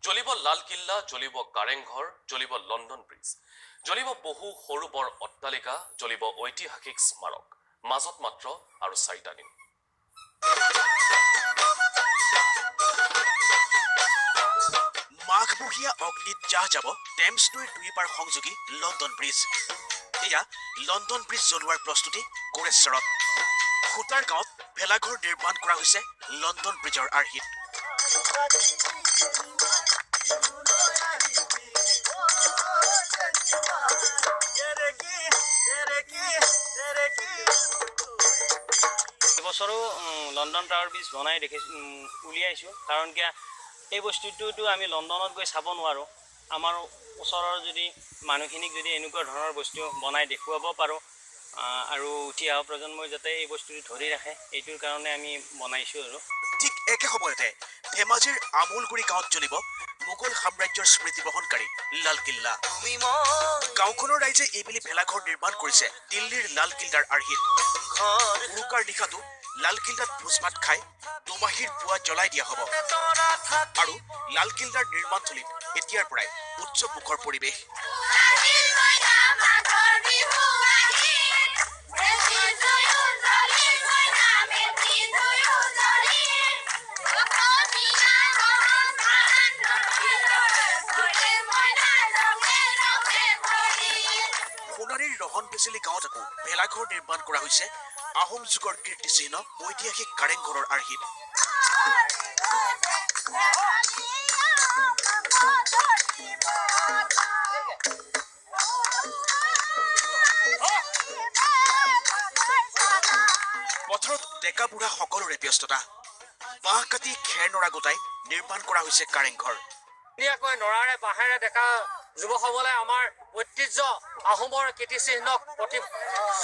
জ্বলিব লালকিল্লা, জ্বলিব কাৰেংঘৰ, জ্বলিব লণ্ডন ব্ৰিজ, জ্বলিব বহু সৰু বৰ অট্টালিকা, জ্বলিব ঐতিহাসিক স্মাৰক, মাজত মাত্ৰ আৰু 4টা দিন। মাঘবুহীয়া অগ্নিত জাহ যাব টেমছ নৈৰ দুইপাৰ সংযোগী লণ্ডন ব্ৰিজ। এয়া লণ্ডন ব্ৰিজ জ্বলোৱাৰ প্ৰস্তুতি গোৰেশ্বৰত। খুটাৰ গাঁৱত ভেলাঘৰ নিৰ্মাণ কৰা হৈছে লণ্ডন ব্ৰিজৰ আৰ্হিত। এবছৰো লণ্ডন টাৱাৰ ব্ৰিজ বনাই উলিয়াইছোঁ, কাৰণ কিয় এই বস্তুটোতো আমি লণ্ডনত গৈ চাব নোৱাৰোঁ। আমাৰ ওচৰৰ যদি মানুহখিনিক যদি এনেকুৱা ধৰণৰ বস্তু বনাই দেখুৱাব পাৰোঁ আৰু উঠি অহা প্ৰজন্মই যাতে এই বস্তুটো ধৰি ৰাখে, এইটোৰ কাৰণে আমি বনাইছোঁ। আৰু ঠিক একে সময়তে ধেমাজিৰ আমুলগুৰি গাঁৱত জ্বলিব মোগল সাম্ৰাজ্যৰ স্মৃতি বহনকাৰী লালকিল্লা। গাঁওখনৰ ৰাইজে এইবেলি ভেলাঘৰ নিৰ্মাণ কৰিছে দিল্লীৰ লালকিল্লাৰ আৰ্হিত। উৰুকাৰ নিশাটো লালকিল্লাত ভোজ ভাত খাই দুমাহীৰ পুৱা জ্বলাই দিয়া হ'ব আৰু লালকিল্লাৰ নিৰ্মাণথলীত এতিয়াৰ পৰাই উৎসৱ মুখৰ পৰিৱেশ। সোণাৰীৰ ৰহন বেচেলি গাঁৱত আকৌ ভেলাঘৰ নিৰ্মাণ কৰা হৈছে আহোম যুগৰ কীৰ্তিচিহ্ন ঐতিহাসিক কাৰেংঘৰৰ আৰ্হিত। পথাৰত ডেকা বুঢ়া সকলোৰে ব্যস্ততা। বাঁহ কাটি খেৰ নৰা গোটাই নিৰ্মাণ কৰা হৈছে কাৰেংঘৰ। ধুনীয়াকৈ নৰাৰে বাঁহেৰে ডেকা যুৱকসকলে আমাৰ ঐতিহ্য আহোমৰ কীৰ্তিচিহ্নক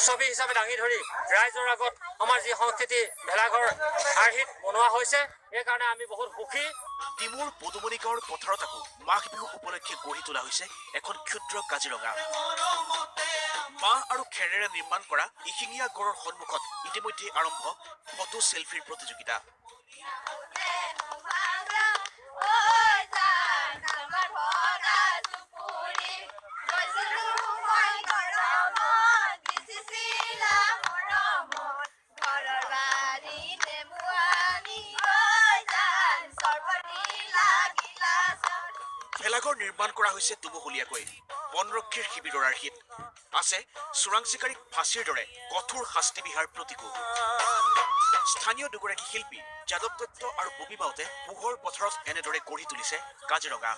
ছবি হিচাপে দাঙি ধৰি ৰাইজৰ আগত আমাৰ যি সংস্কৃতি ভেলাঘৰ আৰ্হিত বনোৱা হৈছে, সেইকাৰণে আমি বহুত সুখী। ডিমুৰ পদুমণি গাঁৱৰ পথাৰত আকৌ মাঘ বিহু উপলক্ষে গঢ়ি তোলা হৈছে এখন ক্ষুদ্ৰ কাজিৰঙা। বাঁহ আৰু খেৰেৰে নিৰ্মাণ কৰা এশিঙীয়া গড়ৰ সন্মুখত ইতিমধ্যে আৰম্ভ ফটো চেলফিৰ প্ৰতিযোগিতা। ভেলাঘৰ নিৰ্মাণ কৰা হৈছে দুমহলীয়াকৈ বনৰক্ষীৰ শিবিৰৰ আৰ্হিত। আছে চোৰাং চিকাৰীক ফাঁচীৰ দৰে কঠোৰ শাস্তি বিহাৰ প্ৰতীকো। স্থানীয় দুগৰাকী শিল্পী যাদৱ দত্ত আৰু ববী বাউতে পোহৰ পথাৰত এনেদৰে গঢ়ি তুলিছে কাজিৰঙা।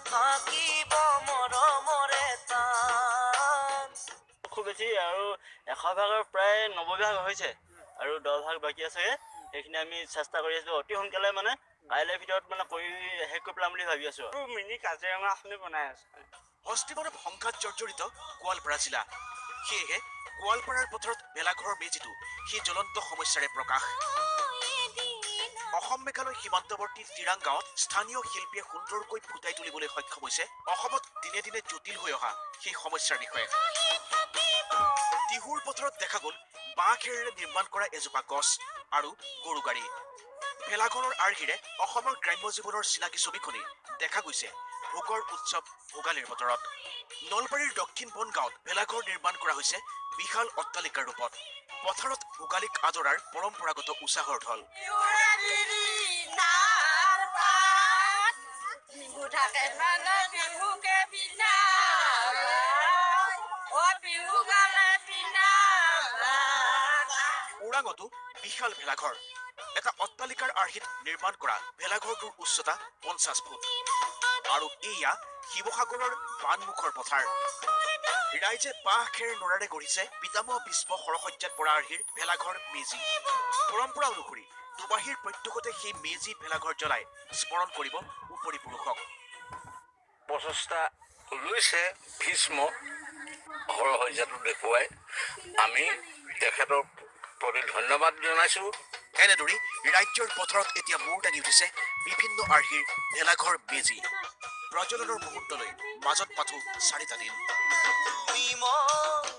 খুব বেছি আৰু 100 ভাগৰ প্ৰায় 90 ভাগ হৈছে আৰু 10 ভাগ বাকী আছে। সেইখিনি আমি চেষ্টা কৰি আছোঁ অতি সোনকালে, মানে কাইলৈৰ ভিতৰত কৰি শেষ কৰি পেলাম বুলি ভাবি আছোঁ। আৰু মিনি কাজিৰঙা এখনে বনাই আছোঁ। হস্তিমানত সংঘাত জৰ্জৰিত গোৱালপাৰা জিলা। সেয়েহে গোৱালপাৰাৰ পথাৰত ভেলাঘৰৰ মেজিটো সেই জ্বলন্ত সমস্যাৰে প্ৰকাশ। অসম মেঘালয় সীমান্তৱৰ্তী তিৰাং গাঁৱত স্থানীয় শিল্পীয়ে সুন্দৰকৈ ফুটাই তুলিবলৈ সক্ষম হৈছে অসমত দিনে দিনে জটিল হৈ অহা সেই সমস্যাৰ বিষয়ে। টিহুৰ পথাৰত দেখা গ'ল বাঁহ খেৰেৰে নিৰ্মাণ কৰা এজোপা গছ আৰু গৰু গাড়ী। ভেলাঘৰৰ আৰ্হিৰে অসমৰ গ্ৰাম্য জীৱনৰ চিনাকি ছবিখনি দেখা গৈছে ভোগৰ উৎসৱ ভোগালীৰ বতৰত। নলবাৰীৰ দক্ষিণ বন গাঁৱত ভেলাঘৰ নিৰ্মাণ কৰা হৈছে বিশাল অট্টালিকাৰ ৰূপত। পথাৰত ভোগালীক আদৰাৰ পৰম্পৰাগত উৎসাহৰ ঢল। ওৰাঙতো বিশাল ভেলাঘৰ। এটা অট্টালিকাৰ আৰ্হিত নিৰ্মাণ কৰা ভেলাঘৰটোৰ উচ্চতা 50 ফুট। আৰু এয়া শিৱসাগৰৰ বানমুখৰ পথাৰ। ৰাইজে বাঁহ খেৰ নৰাৰে গঢ়িছে পিতামহ ভীষ্ম সৰসজ্জাত পৰা আৰ্হিৰ ভেলাঘৰ মেজি। পৰম্পৰা অনুসৰি দুমাহীৰ প্ৰত্যুষতে সেই মেজি ভেলাঘৰ জ্বলাই স্মৰণ কৰিব উপৰি পুৰুষক। প্ৰচেষ্টা লৈছে ভীষ্ম সৰসজ্জাটো দেখুৱাই আমি তেখেতৰ প্ৰতি ধন্যবাদ জনাইছোঁ। এনেদৰেই ৰাজ্যৰ পথাৰত এতিয়া মূৰ দাঙি উঠিছে বিভিন্ন আৰ্হিৰ ভেলাঘৰ মেজি। প্ৰজ্বলনৰ মুহূৰ্তলৈ মাজত মাথো 4টা দিন।